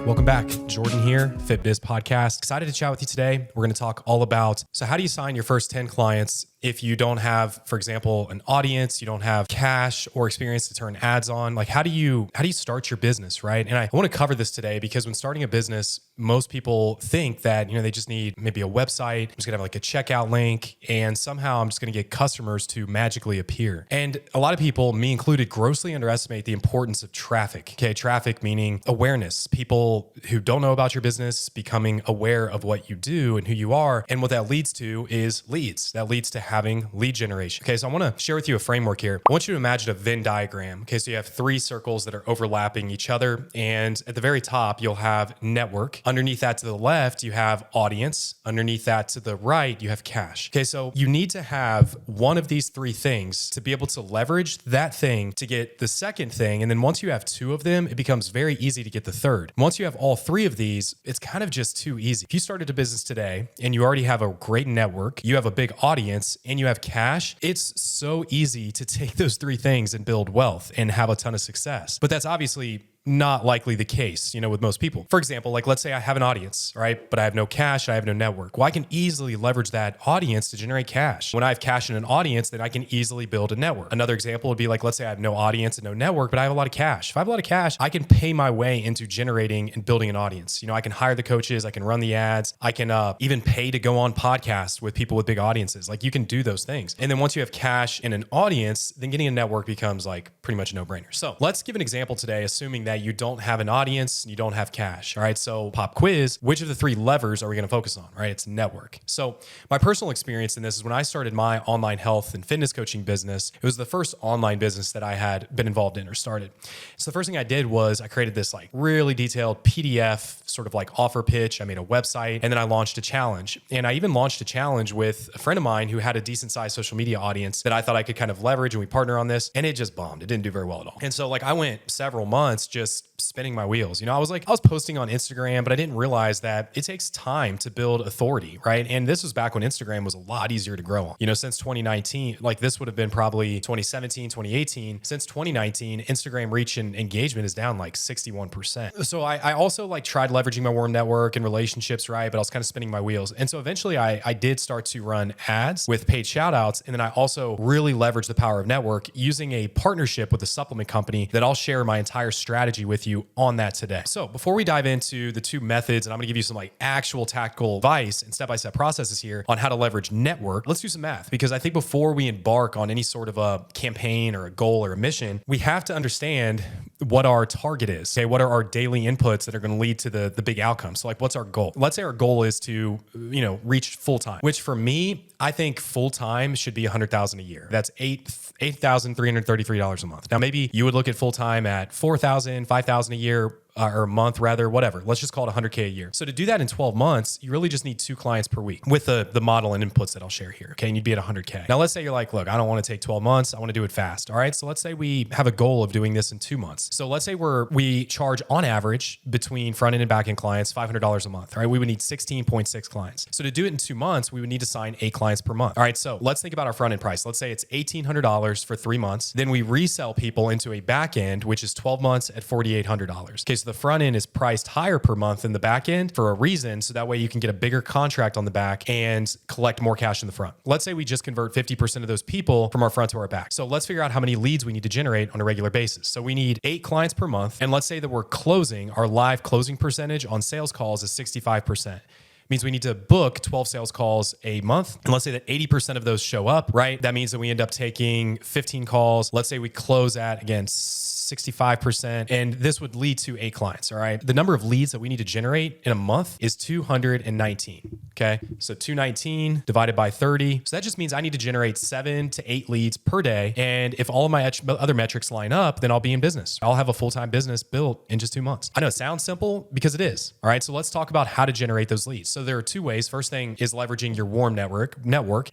Welcome back. Jordan here, Fit Biz Podcast. Excited to chat with you today. We're going to talk all about, so how do you sign your first 10 clients if you don't have, for example, an audience, you don't have cash or experience to turn ads on? Like, how do you start your business, right? And I want to cover this today because when starting a business, most people think that, they just need maybe a website. I'm just gonna have like a checkout link and somehow I'm just gonna get customers to magically appear. And a lot of people, me included, grossly underestimate the importance of traffic. Okay, traffic meaning awareness. People who don't know about your business becoming aware of what you do and who you are. And what that leads to is leads. That leads to having lead generation. Okay, so I wanna share with you a framework here. I want you to imagine a Venn diagram. Okay, so you have three circles that are overlapping each other. And at the very top, you'll have network. Underneath that to the left, you have audience. Underneath that to the right, you have cash. Okay, so you need to have one of these three things to be able to leverage that thing to get the second thing. And then once you have two of them, it becomes very easy to get the third. Once you have all three of these, it's kind of just too easy. If you started a business today and you already have a great network, you have a big audience, and you have cash, it's so easy to take those three things and build wealth and have a ton of success. But that's obviously not likely the case, with most people. For example, like let's say I have an audience, right? But I have no cash, I have no network. Well, I can easily leverage that audience to generate cash. When I have cash in an audience, then I can easily build a network. Another example would be like, let's say I have no audience and no network, but I have a lot of cash. If I have a lot of cash, I can pay my way into generating and building an audience. I can hire the coaches, I can run the ads, I can even pay to go on podcasts with people with big audiences. Like you can do those things. And then once you have cash and an audience, then getting a network becomes like pretty much a no-brainer. So let's give an example today, assuming that you don't have an audience and you don't have cash. All right. So pop quiz, which of the three levers are we going to focus on? Right. It's network. So my personal experience in this is when I started my online health and fitness coaching business, it was the first online business that I had been involved in or started. So the first thing I did was I created this like really detailed PDF sort of like offer pitch. I made a website and then I launched a challenge. And I even launched a challenge with a friend of mine who had a decent sized social media audience that I thought I could kind of leverage, and we partner on this, and it just bombed. It didn't do very well at all. And so like I went several months just spinning my wheels. I was posting on Instagram, but I didn't realize that it takes time to build authority, right? And this was back when Instagram was a lot easier to grow on. Since 2019, like this would have been probably 2017, 2018. Since 2019, Instagram reach and engagement is down like 61%. So I also like tried leveraging my warm network and relationships, right? But I was kind of spinning my wheels. And so eventually I did start to run ads with paid shout outs. And then I also really leveraged the power of network using a partnership with a supplement company that I'll share my entire strategy with you on that today. So before we dive into the two methods, and I'm going to give you some like actual tactical advice and step-by-step processes here on how to leverage network, let's do some math, because I think before we embark on any sort of a campaign or a goal or a mission, we have to understand what our target is. Okay, what are our daily inputs that are going to lead to the big outcome? So like, what's our goal? Let's say our goal is to, reach full-time, which for me, I think full-time should be $100,000 a year. That's $8,333 a month. Now, maybe you would look at full-time at $4,000, $5,000 a year, or a month rather, whatever. Let's just call it $100K a year. So to do that in 12 months, you really just need 2 clients per week with the model and inputs that I'll share here. Okay. And you'd be at $100K. Now let's say you're like, look, I don't want to take 12 months. I want to do it fast. All right. So let's say we have a goal of doing this in 2 months. So let's say we charge on average between front end and back end clients $500 a month. All right. We would need 16.6 clients. So to do it in 2 months, we would need to sign 8 clients per month. All right. So let's think about our front end price. Let's say it's $1,800 for 3 months. Then we resell people into a back end, which is 12 months at $4,800. Okay. So the front end is priced higher per month than the back end for a reason. So that way you can get a bigger contract on the back and collect more cash in the front. Let's say we just convert 50% of those people from our front to our back. So let's figure out how many leads we need to generate on a regular basis. So we need 8 clients per month. And let's say that we're closing, our live closing percentage on sales calls is 65%. Means we need to book 12 sales calls a month. And let's say that 80% of those show up, right? That means that we end up taking 15 calls. Let's say we close at, again, 65%. And this would lead to 8 clients, all right? The number of leads that we need to generate in a month is 219, okay? So 219 divided by 30. So that just means I need to generate 7 to 8 leads per day. And if all of my other metrics line up, then I'll be in business. I'll have a full-time business built in just 2 months. I know it sounds simple because it is, all right? So let's talk about how to generate those leads. So there are two ways. First thing is leveraging your warm network.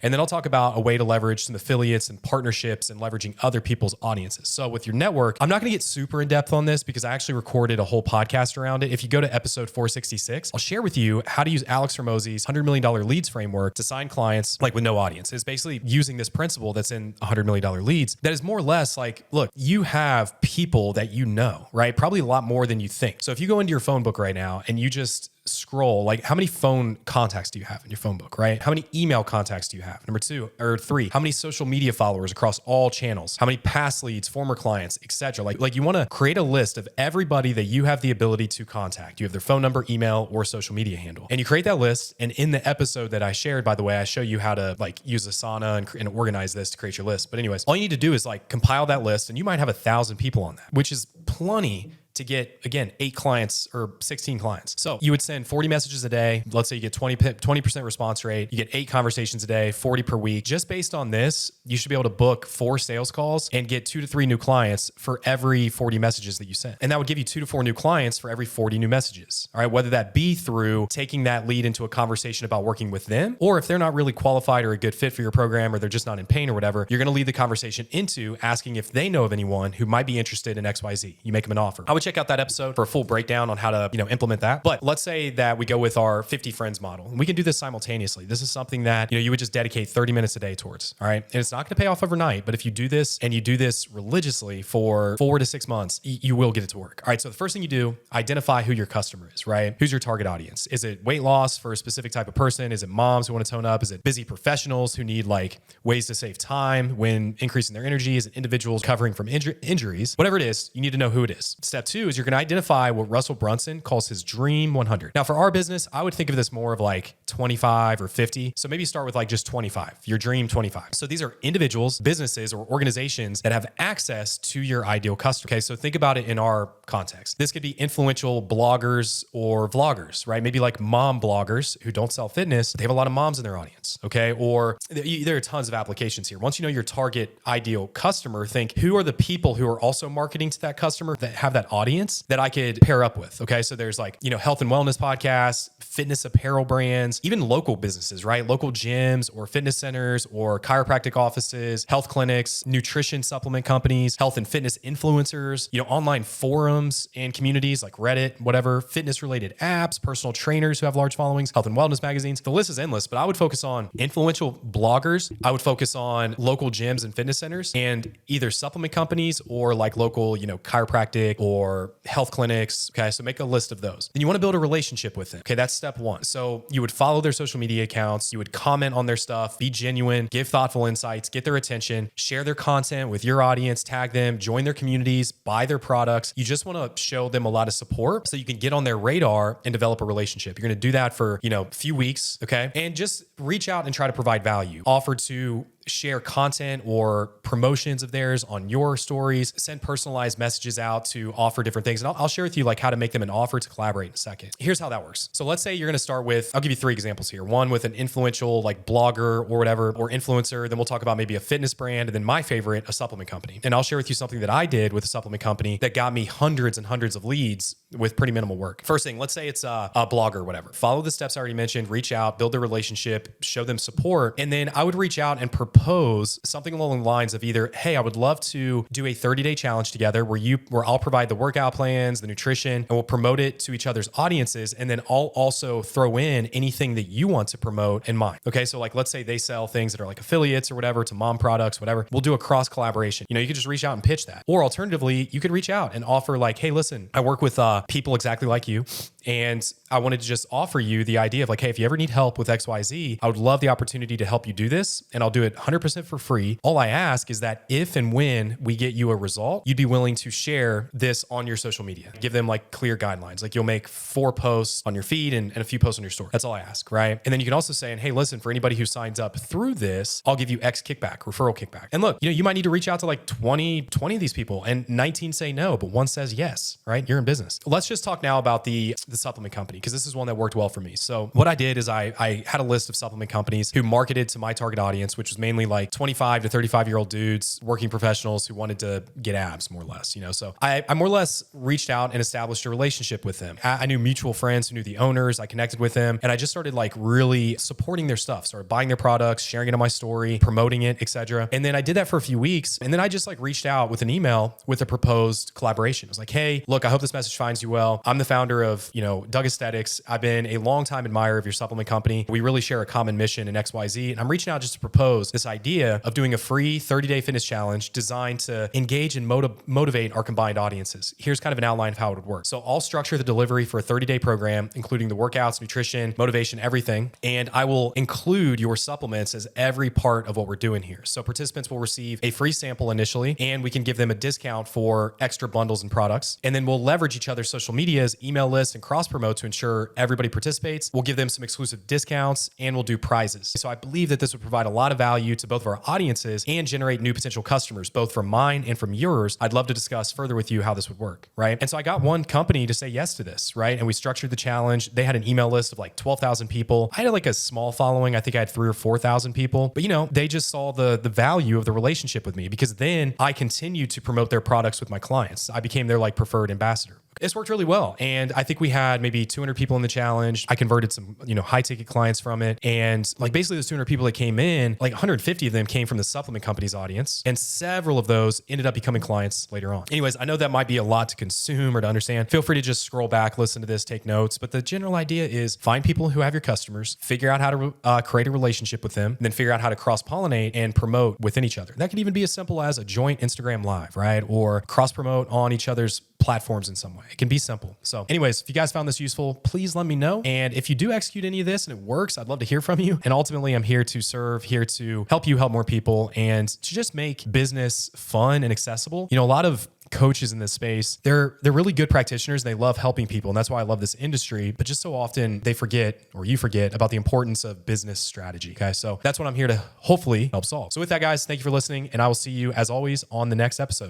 And then I'll talk about a way to leverage some affiliates and partnerships and leveraging other people's audiences. So with your network, I'm not going to get super in depth on this because I actually recorded a whole podcast around it. If you go to episode 466, I'll share with you how to use Alex Hormozi's $100 million leads framework to sign clients like with no audience. It's basically using this principle that's in $100 million leads that is more or less like, look, you have people that you know, right? Probably a lot more than you think. So if you go into your phone book right now and you just scroll, like how many phone contacts do you have in your phone book, right? How many email contacts do you have? Number two or three, how many social media followers across all channels? How many past leads, former clients, etc. Like you want to create a list of everybody that you have the ability to contact. You have their phone number, email, or social media handle. And you create that list. And in the episode that I shared, by the way, I show you how to like use Asana and organize this to create your list. But anyways, all you need to do is like compile that list and you might have 1,000 people on that, which is plenty to get, again, 8 clients or 16 clients. So you would send 40 messages a day. Let's say you get 20% response rate. You get 8 conversations a day, 40 per week. Just based on this, you should be able to book 4 sales calls and get 2 to 3 new clients for every 40 messages that you send. And that would give you 2 to 4 new clients for every 40 new messages. All right. Whether that be through taking that lead into a conversation about working with them, or if they're not really qualified or a good fit for your program, or they're just not in pain or whatever, you're going to lead the conversation into asking if they know of anyone who might be interested in XYZ. You make them an offer. I would check out that episode for a full breakdown on how to, implement that. But let's say that we go with our 50 friends model. And we can do this simultaneously. This is something that, you would just dedicate 30 minutes a day towards. All right. And it's not going to pay off overnight, but if you do this and you do this religiously for 4 to 6 months, you will get it to work. All right. So the first thing you do, identify who your customer is, right? Who's your target audience? Is it weight loss for a specific type of person? Is it moms who want to tone up? Is it busy professionals who need like ways to save time when increasing their energy? Is it individuals recovering from injuries? Whatever it is, you need to know who it is. Step 2 is you're going to identify what Russell Brunson calls his dream 100. Now for our business, I would think of this more of like 25 or 50. So maybe start with like just 25, your dream 25. So these are individuals, businesses, or organizations that have access to your ideal customer. Okay. So think about it in our context. This could be influential bloggers or vloggers, right? Maybe like mom bloggers who don't sell fitness. They have a lot of moms in their audience. Okay. Or there are tons of applications here. Once you know your target ideal customer, think who are the people who are also marketing to that customer that have that audience that I could pair up with. Okay. So there's like, health and wellness podcasts, fitness apparel brands, even local businesses, right? Local gyms or fitness centers or chiropractic offices, health clinics, nutrition supplement companies, health and fitness influencers, online forums and communities like Reddit, whatever, fitness related apps, personal trainers who have large followings, health and wellness magazines. The list is endless, but I would focus on influential bloggers. I would focus on local gyms and fitness centers and either supplement companies or like local, chiropractic or health clinics. Okay. So make a list of those. Then you want to build a relationship with them. Okay. That's step 1. So you would follow their social media accounts. You would comment on their stuff, be genuine, give thoughtful insights, get their attention, share their content with your audience, tag them, join their communities, buy their products. You just want to show them a lot of support so you can get on their radar and develop a relationship. You're going to do that for, a few weeks. Okay. And just reach out and try to provide value. Offer to share content or promotions of theirs on your stories, send personalized messages out to offer different things. And I'll share with you like how to make them an offer to collaborate in a second. Here's how that works. So let's say you're going to start with, I'll give you 3 examples here. One with an influential like blogger or whatever, or influencer. Then we'll talk about maybe a fitness brand. And then my favorite, a supplement company. And I'll share with you something that I did with a supplement company that got me hundreds and hundreds of leads with pretty minimal work. First thing, let's say it's a blogger or whatever. Follow the steps I already mentioned, reach out, build a relationship, show them support. And then I would reach out and propose something along the lines of either, hey, I would love to do a 30-day challenge together where I'll provide the workout plans, the nutrition, and we'll promote it to each other's audiences. And then I'll also throw in anything that you want to promote in mine. Okay. So like, let's say they sell things that are like affiliates or whatever to mom products, whatever. We'll do a cross collaboration. You could just reach out and pitch that. Or alternatively, you could reach out and offer like, hey, listen, I work with people exactly like you. And I wanted to just offer you the idea of like, hey, if you ever need help with XYZ, I would love the opportunity to help you do this. And I'll do it 100% for free. All I ask is that if and when we get you a result, you'd be willing to share this on your social media. Give them like clear guidelines. Like you'll make 4 posts on your feed and a few posts on your story. That's all I ask, right? And then you can also say, and hey, listen, for anybody who signs up through this, I'll give you X kickback, referral kickback. And look, you might need to reach out to like 20 of these people and 19 say no, but 1 says yes, right? You're in business. Let's just talk now about the supplement company, because this is one that worked well for me. So what I did is I had a list of supplement companies who marketed to my target audience, which was mainly like 25 to 35-year-old dudes, working professionals who wanted to get abs, more or less, So I more or less reached out and established a relationship with them. I knew mutual friends who knew the owners. I connected with them, and I just started like really supporting their stuff, started buying their products, sharing it on my story, promoting it, etc. And then I did that for a few weeks, and then I just like reached out with an email with a proposed collaboration. I was like, hey, look, I hope this message finds you well. I'm the founder of, Doug Aesthetics. I've been a longtime admirer of your supplement company. We really share a common mission in XYZ. And I'm reaching out just to propose this idea of doing a free 30-day fitness challenge designed to engage and motivate our combined audiences. Here's kind of an outline of how it would work. So I'll structure the delivery for a 30-day program, including the workouts, nutrition, motivation, everything. And I will include your supplements as every part of what we're doing here. So participants will receive a free sample initially, and we can give them a discount for extra bundles and products. And then we'll leverage each other's social medias, email lists, and cross promote to ensure everybody participates. We'll give them some exclusive discounts, and we'll do prizes. So I believe that this would provide a lot of value to both of our audiences and generate new potential customers, both from mine and from yours. I'd love to discuss further with you how this would work, right? And so I got one company to say yes to this, right? And we structured the challenge. They had an email list of like 12,000 people. I had like a small following. I think I had 3,000 or 4,000 people, but they just saw the value of the relationship with me, because then I continued to promote their products with my clients. I became their like preferred ambassador. This worked really well. And I think we had maybe 200 people in the challenge. I converted some, high ticket clients from it. And like basically those 200 people that came in, like 150 of them came from the supplement company's audience. And several of those ended up becoming clients later on. Anyways, I know that might be a lot to consume or to understand. Feel free to just scroll back, listen to this, take notes. But the general idea is find people who have your customers, figure out how to create a relationship with them, and then figure out how to cross-pollinate and promote within each other. That could even be as simple as a joint Instagram live, right? Or cross-promote on each other's platforms in some way. It can be simple. So anyways, if you guys found this useful, please let me know. And if you do execute any of this and it works, I'd love to hear from you. And ultimately, I'm here to serve, here to help you help more people, and to just make business fun and accessible. A lot of coaches in this space, they're really good practitioners. They love helping people. And that's why I love this industry. But just so often they forget, or you forget, about the importance of business strategy. Okay. So that's what I'm here to hopefully help solve. So with that, guys, thank you for listening. And I will see you as always on the next episode.